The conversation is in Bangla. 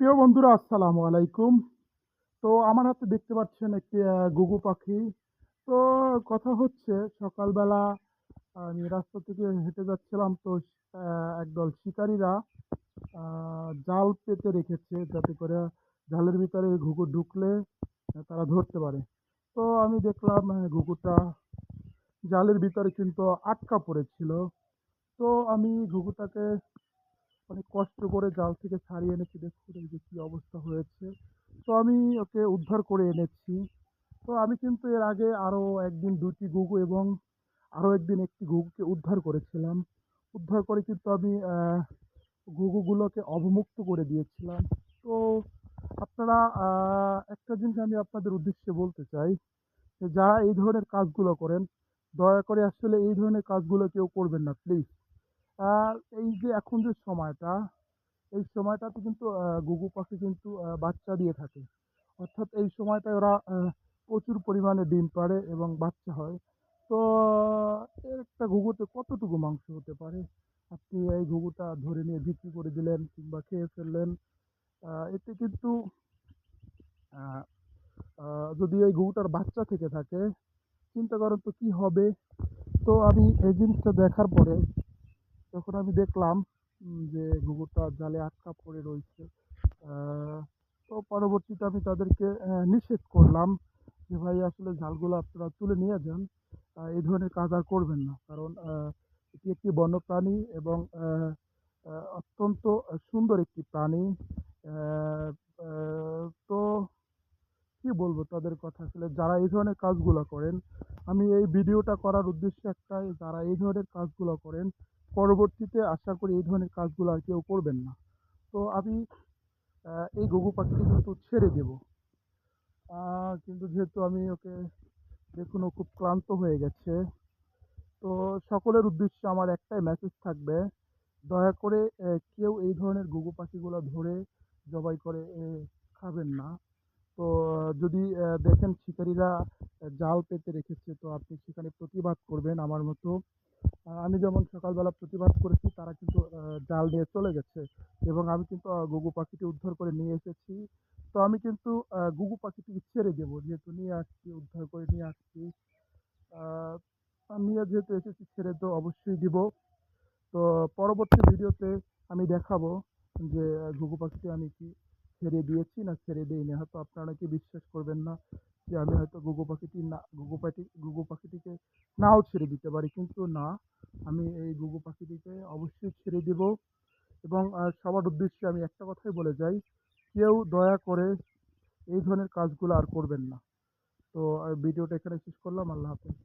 প্রিয় বন্ধুরা আসসালামু আলাইকুম। তো আমার হাতে দেখতে পাচ্ছেন একটি ঘুঘু পাখি। তো কথা হচ্ছে সকালবেলা আমি রাস্তা থেকে হেঁটে যাচ্ছিলাম তো একদল শিকারীরা আ জাল পেতে রেখেছে যাতে করে জালের ভিতরে ঘুঘু ঢুকলে তারা ধরতে পারে। তো আমি দেখলাম ঘুঘুটা জালের ভিতরে কিন্তু আটকা পড়েছিল। তো আমি ঘুঘুটাকে অনেক কষ্ট করে জাল থেকে ছাড়িয়ে এনেছি। দেখুন এই যে কি অবস্থা হয়েছে। তো আমি ওকে উদ্ধার করে এনেছি। তো আমি কিন্তু এর আগে আরো একদিন ২ টি ঘুঘু এবং আরো একদিন একটি ঘুঘুকে উদ্ধার করেছিলাম। উদ্ধার করে কিন্তু আমি ঘুঘুগুলোকে অবমুক্ত করে দিয়েছিলাম। তো আপনারা একটা জিনিস আমি আপনাদের উদ্দেশ্যে বলতে চাই যে যারা এই ধরনের কাজগুলো করেন, দয়া করে আসলে এই ধরনের কাজগুলো কেউ করবেন না প্লিজ। আ এই যে এখন যে সময়টা এই সময়টাতে কিন্তু ঘুঘু পাখি কিন্তু বাচ্চা দিয়ে থাকে। অর্থাৎ এই সময়টায় ওরা প্রচুর পরিমাণে ডিম পাড়ে এবং বাচ্চা হয়। তো একটা ঘুঘুতে কতটুকু মাংস হতে পারে? আপনি এই ঘুঘুটা ধরে নিয়ে বিক্রি করে দিলেন কিংবা খেয়ে ফেললেন। এতে কিন্তু আ আ যদি এই ঘুঘুটার বাচ্চা থেকে থাকে, চিন্তা করেন তো কি হবে? তো আমি এই জিনিসটা দেখার পরে যখন আমি দেখলাম যে ঘুঘুটা জালে আটকা পড়ে রয়েছে। আ তো পরবর্তীতে আমি তাদেরকে নিষেধ করলাম যে, "ভাই আসলে জালগুলো আপনারা তুলে নিয়ে যান। এই ধরনের কাজ আর করবেন না।" কারণ এটি একটি বন্যপ্রাণী এবং অত্যন্ত সুন্দর একটি প্রাণী। অ্যা অ্যা তো কি বলবো তাদের কথা আসলে যারা এই ধরনের কাজগুলা করেন, আমি এই ভিডিওটা করার উদ্দেশ্য একটাই, যারা এই ধরনের কাজগুলা করেন, পরবর্তীতে আশা করি এই ধরনের কাজগুলো আর কেউ করবেন না। তো আমি এই ঘুঘু পাখিটি কিন্তু ছেড়ে দেব। আ কিন্তু যেহেতু আমি ওকে দেখুন ও খুব ক্লান্ত হয়ে গেছে। তো সকলের উদ্দেশ্যে আমার একটাই মেসেজ থাকবে, দয়া করে কেউ এই ধরনের ঘুঘু পাখিগুলা ধরে জবাই করে খাবেন না। তো যদি দেখেন শিকারীরা জাল পেতে রেখেছে তো আপনি সেখানে প্রতিবাদ করবেন আমার মতো। আমি যেমন সকালবেলা প্রতিবাদ করেছি তারা কিন্তু জাল নিয়ে চলে গেছে এবং আমি কিন্তু ঘুঘু পাখিটি উদ্ধার করে নিয়ে এসেছি। তো আমি কিন্তু ঘুঘু পাখিটিকে ছেড়ে দেব। যেহেতু নিয়ে আসছি, উদ্ধার করে নিয়ে আসছি। আ নিয়ে যেহেতু এসেছি ছেড়ে তো অবশ্যই দিব। তো পরবর্তী ভিডিওতে আমি দেখাবো যে ঘুঘু পাখিটি আমি কি ছেড়ে দিয়েছি না ছেড়ে দেইনি। হয়তো আপনারা অনেকে বিশ্বাস করবেন না যে আমি হয়তো ঘুঘু পাখিটিকে নাও ছেড়ে দিতে পারি। কিন্তু না, আমি এই ঘুঘু পাখিটিকে অবশ্যই ছেড়ে দিব এবং সবার উদ্দেশ্যে আমি একটা কথাই বলে যাই, কেউ দয়া করে এই ধরনের কাজগুলো আর করবেন না। তো ভিডিওটা এখানে শেষ করলাম। আল্লাহ হাফেজ।